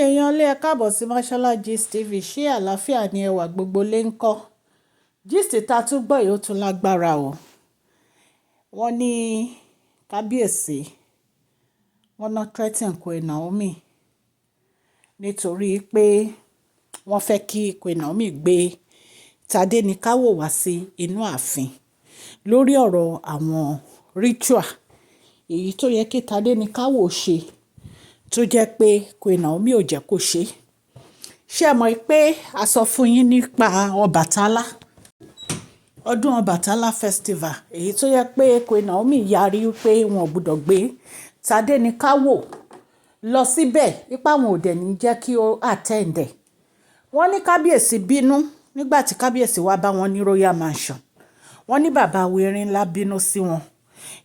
èèyàn ilé ẹ káàbọ̀ sí Mashola Gist TV ṣé àlàáfíà ni ẹwà gbogbo lè ń kọ́ gist tá a tún gbọ́ yìí ó tún lágbára o. Wọ́n ní kábíyèsí wọ́n ná threaten Queen Naomi nítorí pé wọ́n fẹ́ kí Queen Naomi gbé Tadéníkáwò wá sí inú ààfin lórí ọ̀rọ̀ àwọn ritual èyí tó yẹ kí Tadéníkáwò ṣe tó jẹ́ pé Queen Naomi ò jẹ́ kó ṣe. Ṣé ẹ mọ̀ pé a sọ fún yín nípa Ọbàtálá ọdún Ọbàtálá festival èyí tó yẹ pé Queen Naomi yarí pé wọn ò gbọ́dọ̀ gbé Tadéníkáwò lọ síbẹ̀ nípa wọn ò dẹ̀ ní jẹ́ kí ó attend. Wọ́n ní kábíyèsí bínú nígbà tí kábíyèsí wá bá wọn ní Royal Mansion. Wọ́n ní bàbá Erin ńlá bínú sí wọn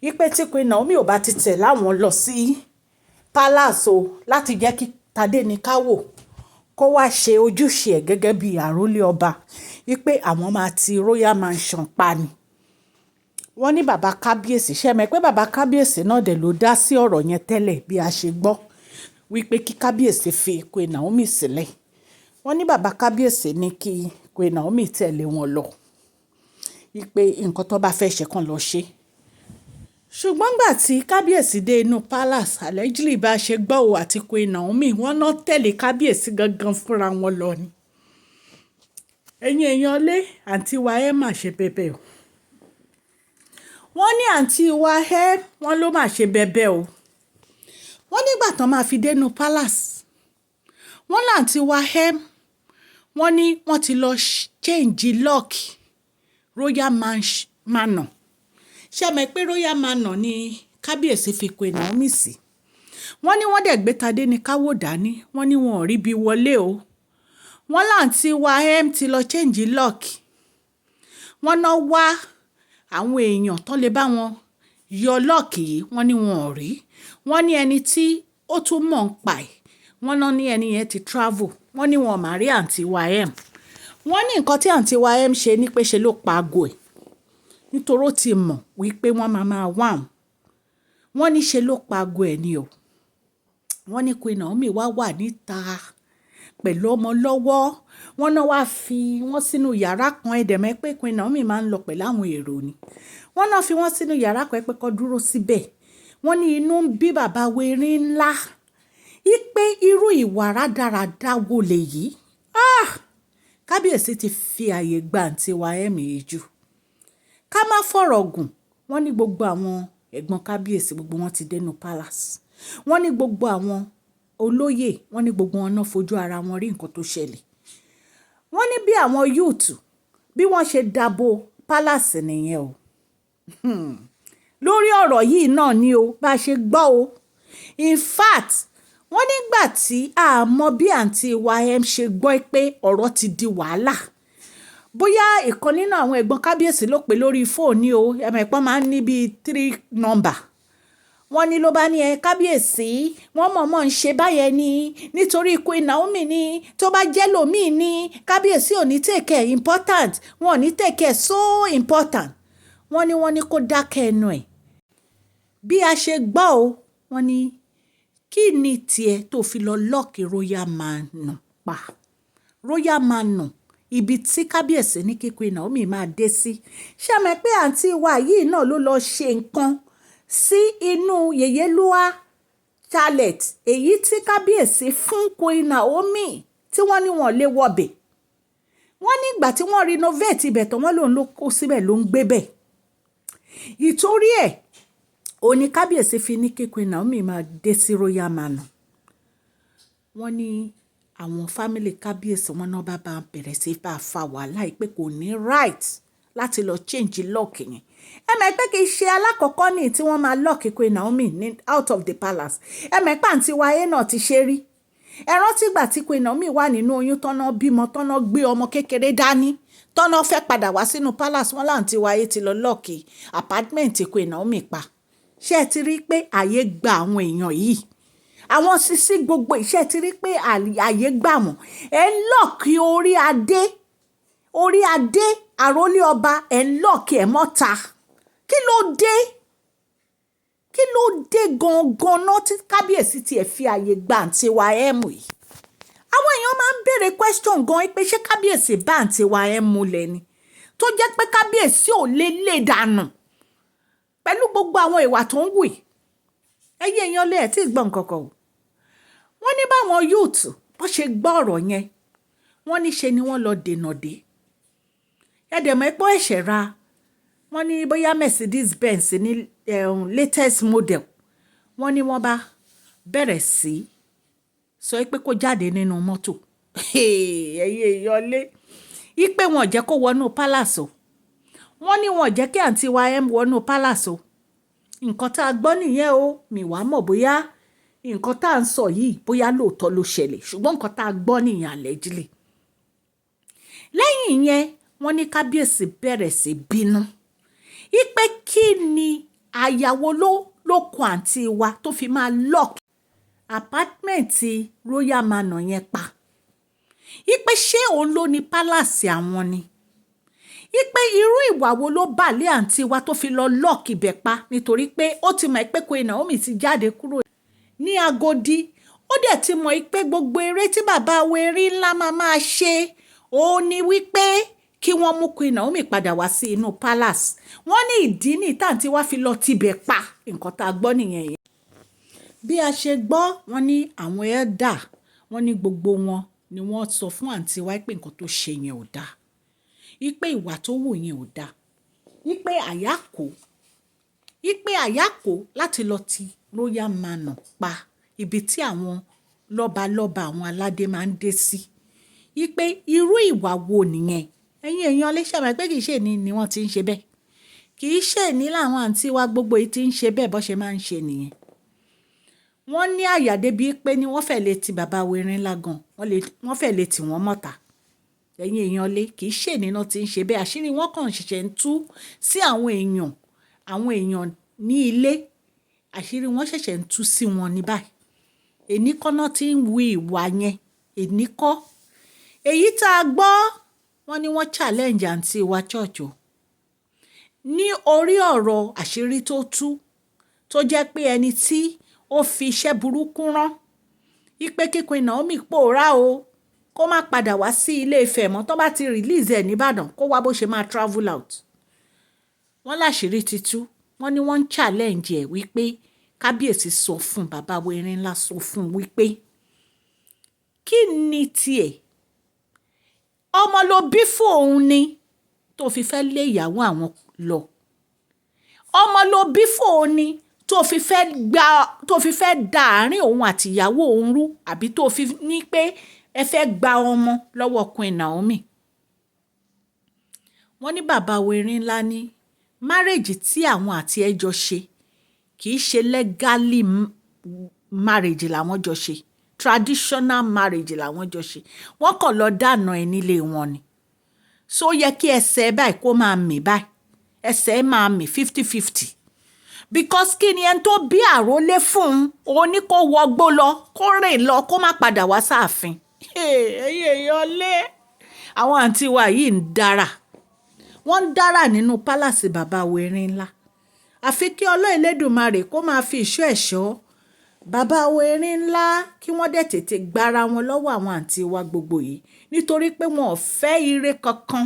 wípé tí Queen Naomi ò bá ti tẹ̀ láwọn lọ sí palace o láti jẹ́ kí Tadéníkáwò kó wá ṣe ojúṣe ẹ̀ gẹ́gẹ́ bí àrólé ọba wípé àwọn máa ti Royal Mansion pa ni. Wọ́n ní bàbá kábíyèsí ṣẹ́mẹ̀ pé bàbá kábíyèsí náà dẹ̀ ló dá sí ọ̀rọ̀ yẹn tẹ́lẹ̀ bí a ṣe gbọ́ wípé kí kábíyèsí fi Queen Naomi sílẹ̀. Wọ́n ní bàbá kábíyèsí ní kí Queen Naomi tẹ̀lé wọn lọ wípé nǹkan tó bá fẹ́ ṣe kàn lọ ṣe. Ṣùgbọ́n gbà tí kábíyèsí dé inú palace allegedly bá ṣe gbọ́ ò àti Queen Naomi wọ́n náà tẹ̀lé kábíyèsí gangan fúnra wọn lọ ni. Ẹ̀yin èèyàn lé àǹtí wa ẹ mà ṣe bẹ̀bẹ̀ o. Wọ́n ní àǹtí wa ẹ wọ́n ló mà ṣe bẹ̀bẹ̀ o. Wọ́n nígbà tán máa fi dé inú palace wọ́n láǹtí wa ẹ wọ́n ní wọ́n ti lọ change lock Royal Manor. Ṣé ẹ mọ̀ pé Royal Manor ni kábíyèsí fi Queen Naomi sí. Wọ́n ní wọ́n dẹ̀ gbé Tadéníkáwò dání wọ́n ní wọn ò rí bí wọlé o. Wọ́n láǹtí wa ti lọ change lock. Wọ́n náà wá àwọn èèyàn tó lè bá wọn yọ lock yìí wọ́n ní wọn ò rí. Wọ́n ní ẹni tí ó tún mọ̀ ń pa ẹ̀ wọ́n náà ní ẹni yẹn ti travel wọ́n ní wọn ò má rí àǹtí wa wọ́n ní nǹkan tí àǹtí wa ṣe ní pé ṣe ló pa aago ẹ̀ nítorí ó ti mọ̀ wípé wọ́n máa wá wọn. Wọ́n ní ṣe ló pa aago ẹ̀ ni o. Wọ́n ní Queen Naomi wá wà níta pẹ̀lú ọmọ lọ́wọ́. Wọ́n náà wá fi wọ́n sínú yàrá kan ẹ̀dẹ̀mẹ́ pé Queen Naomi máa ń lọ pẹ̀lú àwọn èrò ni. Wọ́n náà fi wọ́n sínú yàrá kan pé kó dúró síbẹ̀. Wọ́n ní inú ń bí bàbá Erin ńlá wípé irú ìwà rádaràda wo lèyí. Kábíyèsí ti fi àyè gba àǹtí wa yìí jù. Ká má fọ̀rọ̀ gùn wọ́n ní gbogbo àwọn ẹ̀gbọ́n kábíyèsí gbogbo wọn ti dénú palace. Wọ́n ní gbogbo àwọn olóyè wọ́n ní gbogbo wọn náà fojú ara wọn rí nǹkan tó ṣẹlẹ̀. Wọ́n ní bí àwọn youth bí wọ́n ṣe dabo palace nìyẹn o. Lórí ọ̀rọ̀ yìí náà ni o bá ṣe gbọ́ o. In fact wọ́n nígbà tí a mọ̀ bí àǹtí wa ṣe gbọ́ pé ọ̀rọ̀ ti di wàhálà bóyá ìkan nínú àwọn ẹ̀gbọ́n kábíyèsí ló pè lórí fóònù o ẹ̀mọ̀ ìpọ́n máa ń ní bíi 3 nọ́mbà. Wọ́n ní ló bá ní kábíyèsí wọ́n mọ̀ọ́mọ̀ ń ṣe báyẹn ni nítorí Queen Naomi ni tó bá jẹ́ lòmíì ni kábíyèsí ò ní take care important wọn ò ní take care so important. Wọ́n ní kó dákẹ́ ẹnu ẹ̀. Bí a ṣe gbọ́ o wọ́n ní kí ni tiẹ̀ tó fi lọ lọ́ọ̀kì Royal Manor pa Royal Manor ibi tí kábíyèsí ní kí Queen Naomi máa dé sí. Ṣé ẹ mọ̀ pé àǹtí wa yìí náà ló lọ ṣe nǹkan sí inú yèyélúwà chalet èyí tí kábíyèsí fún Queen Naomi tí wọ́n ní wọ́n lè wọ̀bẹ̀. Wọ́n ní ìgbà tí wọ́n renovate ibẹ̀ tán wọ́n lòun ló kó síbẹ̀ ló ń gbé bẹ̀. Ìtorí ẹ̀ òní kábíyèsí fi ní kí Queen Naomi máa dé sí Royal Manor. Wọ́n ní àwọn fámílì kábíyèsí wọn náà bá bẹ̀rẹ̀ sí bá fa wàhálà pé kò ní right láti lọ change lock yẹn. Ẹ mọ̀ pé kì í ṣe alákọ̀ọ́kọ́ ní tí wọ́n máa lock Queen Naomi out of the palace. Ẹ mọ̀ pé àǹtí wa náà ti ṣe rí. Ẹ rántí ìgbà tí Queen Naomi wà nínú oyún tọ́nà bímọ tọ́nà gbé ọmọ kékeré dání tọ́nà fẹ́ padà wá sínú palace wọn láǹtí wa ti lọ lock apartment Queen Naomi pa. Ṣé ẹ ti rí pé àyè gba àwọn èèyàn yìí àwọn sisi gbogbo iṣẹ́ ti rí pé àyè gbà wọ́n ẹ̀ ń lọ́ọ̀kì orí adé àrólé ọba ẹ̀ ń lọ́ọ̀kì ẹ̀ mọ́ta. Kí ló dé gangan náà tí kábíyèsí tiẹ̀ fi àyè gba àǹtí wa yìí. èèyàn máa ń béèrè question gan pé ṣé kábíyèsí bá àǹtí wa ẹ̀ múlẹ̀ ni tó jẹ́ pé kábíyèsí ò lè dànù pẹ̀lú gbogbo àwọn ìwà tó ń wù yìí. Ẹ̀yin èèyàn lé ẹ̀ tí ì gbọ́ nǹkan kan o. Wọ́n ní báwọn youth wọ́n ṣe gbọ́ ọ̀rọ̀ yẹn, wọ́n ní ṣe ni wọ́n lọ dènà dé. Ẹ̀dẹ̀mọ̀ ẹ̀pọ̀ ẹ̀ṣẹ̀ ra wọ́n ní bóyá Mercedes Benz ní latest model, wọ́n ní wọ́n bá bẹ̀rẹ̀ sí sọ pé kó jáde nínú mọ́tò. Ẹ̀yin èèyàn lé ipe wọn jẹ́ kó wọnú palace o, wọ́n ní wọn jẹ́ kí àǹtí wa ẹ̀ wọnú palace o. Nǹkan tá a gbọ́ nìyẹn o, mi wá mọ̀ bóyá nǹkan tá à ń sọ yìí bóyá lóòótọ́ ló ṣẹlẹ̀, ṣùgbọ́n nǹkan tá a gbọ́ nìyẹn allegedly. Lẹ́yìn yẹn wọ́n ní kábíyèsí bẹ̀rẹ̀ sí bínú ipe kí ni àyàwó ló kọ àǹtí wa tó fi máa lock apartment royal manor yẹn pa, ipe ṣé òun ló ní palace àwọn ni, ipe irú ìwà wo ló bà lé àǹtí wa tó fi lọ lock ibẹ̀ pa, nítorí pé ó ti mọ̀ pé Queen Naomi ti jáde kúrò ní Agodi, ó dẹ̀ ti mọ̀ pé gbogbo eré tí bàbá Erin ńlá máa ṣe ó ní wípé kí wọ́n mú Queen Naomi padà wá sí inú palace. Wọ́n ní ìdí ní tàǹtí wá fi lọ tibẹ̀ pa. Nǹkan tá a gbọ́ nìyẹn yẹn. Bí a ṣe gbọ́, wọ́n ní àwọn elder, wọ́n ní gbogbo wọn ni wọ́n sọ fún àǹtí wa pé nǹkan tó ṣe yẹn ò dáa, ipe ìwà tó wù yẹn ò dáa, ipe àyákò láti lọ ti royal manor pa, ibi tí àwọn lọ́balọ́ba àwọn aládé máa ń dé sí, ipe irú ìwà wo nìyẹn. Ẹ̀yin èèyàn lè ṣàmì pé kì í ṣe ni wọ́n ti ń ṣe bẹ́ẹ̀, kì í ṣe ní làwọn àǹtí wa gbogbo yìí ti ń ṣe bẹ́ẹ̀ bó ṣe máa ń ṣe nìyẹn. Wọ́n ní àyàdé bíi pé ni wọ́n fẹ́ lè ti bàbá Erin ńlá gan, wọ́n fẹ́ lè tì wọ́n mọ́ta. Ẹ̀yin èèyàn lé kì í ṣe nínú ti ń ṣe bẹ́ẹ̀, àṣírí wọn kàn ṣẹ̀ṣẹ̀ ń tú sí àwọn èèyàn ní ilé, àṣírí wọn ṣẹ̀ṣẹ̀ ń tú sí wọn ní báyìí. Èní kọ́ náà ti ń wu ìwà yẹn, èní kọ́. Èyí tá a gbọ́, wọ́n ní wọ́n challenge àǹtí wa church o ní orí ọ̀rọ̀ àṣírí tó tú, tó jẹ́ pé ẹni tí ó fi iṣẹ́ burúkú rán ipe kí Queen Naomi pòórá o, kó má padà wá sí ilé Ifẹ̀ mọ́, tó bá ti release ẹ̀ nìbàdàn kó wá bó ṣe máa travel out. Wọ́n láṣìírí ti tú, wọ́n ní wọ́n ń challenge ẹ̀ wípé kábíyèsí sọ fún bàbá Erin ńlá, sọ fún wípé kí ni tiẹ̀, ọmọ ló bí fún òun ni tó fi fẹ́ lé ìyàwó àwọn lọ, ọmọ ló bí fún òun ni tó fi fẹ́ da àárín òun àti ìyàwó òun rú, àbí tó fi ní pé ẹ fẹ́ gba ọmọ lọ́wọ́ Queen Naomi. Wọ́n ní bàbá Erin ńlá ní marriage tí àwọn àti ẹjọ́ ṣe kì í ṣe legally marriage làwọn jọ ṣe, traditional marriage làwọn jọ ṣe, wọ́n kàn lọ dáná ẹ nílé wọn ni. So yẹ kí ẹsẹ̀ báyìí kó máa mì báyìí, ẹsẹ̀ máa mì 50-50, because kí ni ẹni tó bí àrólé fún un, òun ní kó wọgbó lọ, kó rìn lọ, kó má padà wá sáàfin. Ẹ̀yin èèyàn lé àwọn àǹtí wa yìí ń dára, wọ́n ń dára nínú pálàsì bàbá Erin ńlá. Àfi kí Ọlọ́run Elédùmarè kó máa fi ìṣọ́ ẹ̀ṣọ́ bàbá Erin ńlá, kí wọ́n dẹ̀ tètè gbára wọn lọ́wọ́ àwọn àǹtí wa gbogbo yìí, nítorí pé wọn ò fẹ́ ire kankan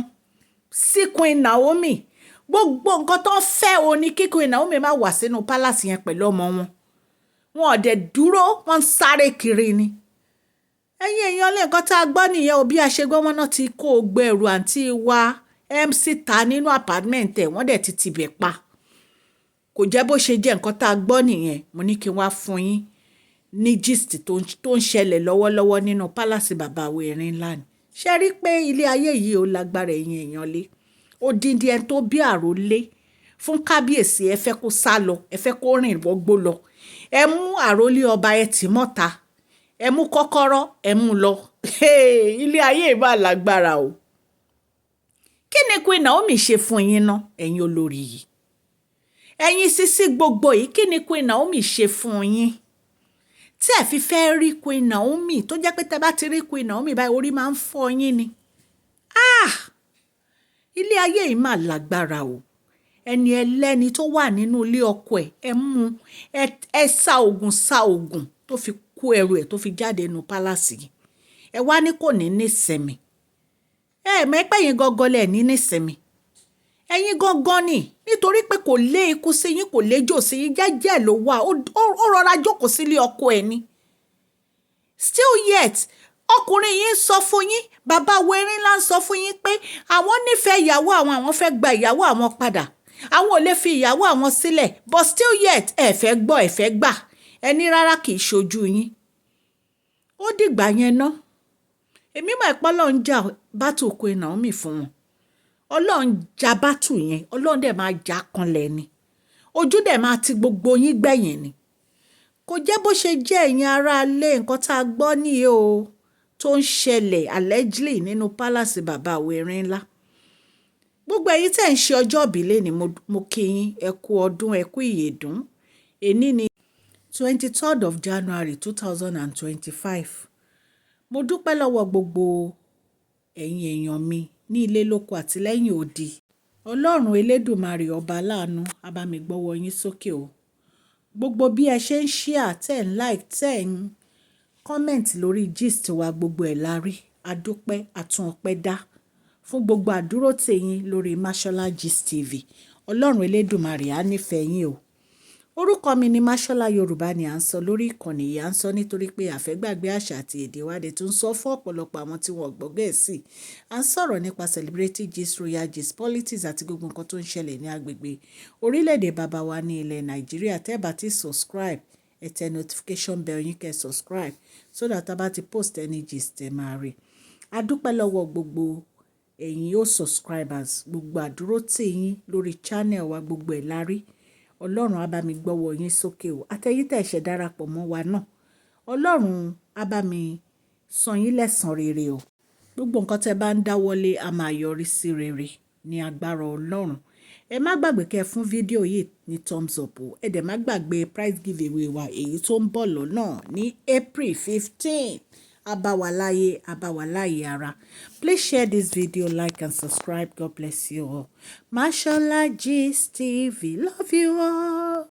sí Queen Naomi. Gbogbo nǹkan tó ń fẹ́ o ní kí Queen Naomi má wà sínú pálàsì yẹn pẹ̀lú ọmọ wọn. Wọn ò dẹ̀ dúró, wọ́n ń sáré kiri ni. Ẹ̀yin èèyàn lé nǹkan tá a gbọ́ nìyẹn o, bí a ṣe gbọ́ wọn náà ti kó gbẹrù àǹtí wa MC ta nínú apartment ẹ̀, wọ́n dẹ̀ ti tibẹ̀ pa. Kò jẹ́ bó ṣe jẹ́, nǹkan tá a gbọ́ nìyẹn. Mo ní kí n wá fún yín ní gist tó ń ṣẹlẹ̀ lọ́wọ́lọ́wọ́ nínú pálàsì bàbá Erin ńlá ni. Ṣé rí pé ilé ayé yìí ó lágbára, ẹ̀yin èèyàn lé. Odindi ẹni tó bí àrólé fún kábíyèsí, ẹ fẹ́ kó sá lọ, ẹ fẹ́ kó rìn wọgbó lọ, ẹ mú àrólé ọba ẹ tì mọ́ta, ẹ mú kọ́kọ́rọ́ ẹ mú lọ. Ilé ayé ìbá lágbára o. Kí ni Queen Naomi ṣe fún yín ná, ẹ̀yin olórí yìí, ẹ̀yin sísí gbogbo yìí, kí ni Queen Naomi ṣe fún yín tí ẹ fi fẹ́ rí Queen Naomi, tó jẹ́ pé tẹ́ bá ti rí Queen Naomi báyìí orí máa ń fọ́ yín ni. Ilé ayé yìí mà lágbára o. Ẹni ẹlẹ́ni tó wà nínú ilé ọkọ ẹ̀, ẹ mú ẹ sa oògùn tó fi kó ẹrù ẹ̀ tó fi jáde nínú pálásì yìí. ẹ wá ní kò ní nísinmi. Mẹ́pẹ́ yín gangan lẹ̀ ní nísinmi. Ẹ̀yin gangan ni, nítorí pé kò lé ikú sí yín, kò léjò sí yín, jẹ́jẹ́ ló wà, ó rọra jókòó sílé ọkọ ẹ̀ ni. Still yet, ọkùnrin yìí ń sọ fún yín, bàbá wo Erin ńlá ń sọ fún yín pé àwọn nífẹ̀ẹ́ ìyàwó àwọn fẹ́ gba ìyàwó àwọn padà. Àwọn ò lè fi ìyàwó àwọn sílẹ̀, but still yet, ẹ fẹ́ gbọ́, ẹ fẹ́ gbà. Ẹni rárá kì í ṣojú yín. Ó dìgbà yẹn ná. Èmi mọ̀ pé Ọlọ́run jà bátù Queen Naomi fún wọn. Ọlọ́run jà bátù yẹn, Ọlọ́run dẹ̀ máa jà kanlẹ̀ ni. Ojú dẹ̀ máa ti gbogbo yín gbẹ̀yìn ni. Kò jẹ́ bó ṣe jẹ́ ẹ̀yin ará ilé nǹkan tá a gbọ́ nìyí o tó ń ṣẹlẹ̀ allegedly nínú palace bàbá wo Erin ńlá. Gbogbo ẹ̀yin tẹ́ ń ṣe ọjọ́ ìbílẹ̀ ni mo kí yín, ẹ kú ọdún, ẹ kú ìyèdún. Èní ni 23rd of January 2025. Mo dúpẹ́ lọ́wọ́ gbogbo ẹ̀yin èèyàn mi ní ilé lóko àti lẹ́yìn odi. Ọlọ́run Elédùmarè ọba aláàánú á bá mi gbọ́wọ́ yín sókè o. Gbogbo bí ẹ ṣe ń share, tẹ́ ń like, tẹ́ ń comment lórí gist wa, gbogbo ẹ̀ la rí. A dúpẹ́, a tún ọpẹ́ dá fún gbogbo àdúró tẹ̀yin lórí Mashola Gist TV. Ọlọ́run Elédùmarè á nífẹ̀ẹ́ yín o. Orúkọ mi ni Mashola Yorùbá ni à ń sọ lórí ìkànnì yìí. À ń sọ nítorí pé àfẹ́gbàgbé àṣà àti èdè wa dẹ̀ tún sọ fún ọ̀pọ̀lọpọ̀ àwọn tí wọ́n gbọ́ Gẹ̀ẹ́sì. À ń sọ̀rọ̀ nípa celebrity gist, royal gist, politics àti gbogbo nǹkan tó ń ṣẹlẹ̀ ní agbègbè orílẹ̀-èdè bàbá wa ní ilẹ̀ Nàìjíríà. Tẹ́ bá ti subscribe, ẹ tẹ notification bell yín kẹ́ subscribe so that a bá ti post any gist ẹ máa rí. A dúpẹ́ lọ́wọ́ gbogbo ẹ̀yin yóò subscribers, gbogbo àdúró tẹ̀yin lórí channel wa, gbogbo ẹ̀ la rí. Ọlọ́run á bá mi gbọ́wọ́ yín sókè o. Àtẹ̀yin tẹ́ ṣe darapọ̀ mọ́ wa náà. Ọlọ́run á bá mi san yín lẹ́san rere o. Gbogbo nǹkan tẹ́ bá ń dáwọ́lé a máa yọrí sí rere ní agbára Ọlọ́run. Ẹ má gbàgbé kẹ́ fún fídíò yìí ní thumbs up o. Ẹ dẹ̀ má gbàgbé prize giveaway wa èyí tó ń bọ̀ lọ́nà ní April 15. Abawalaye, abawalaye ara. Please share this video, like and subscribe. God bless you all. Mashola Gist TV. Love you all.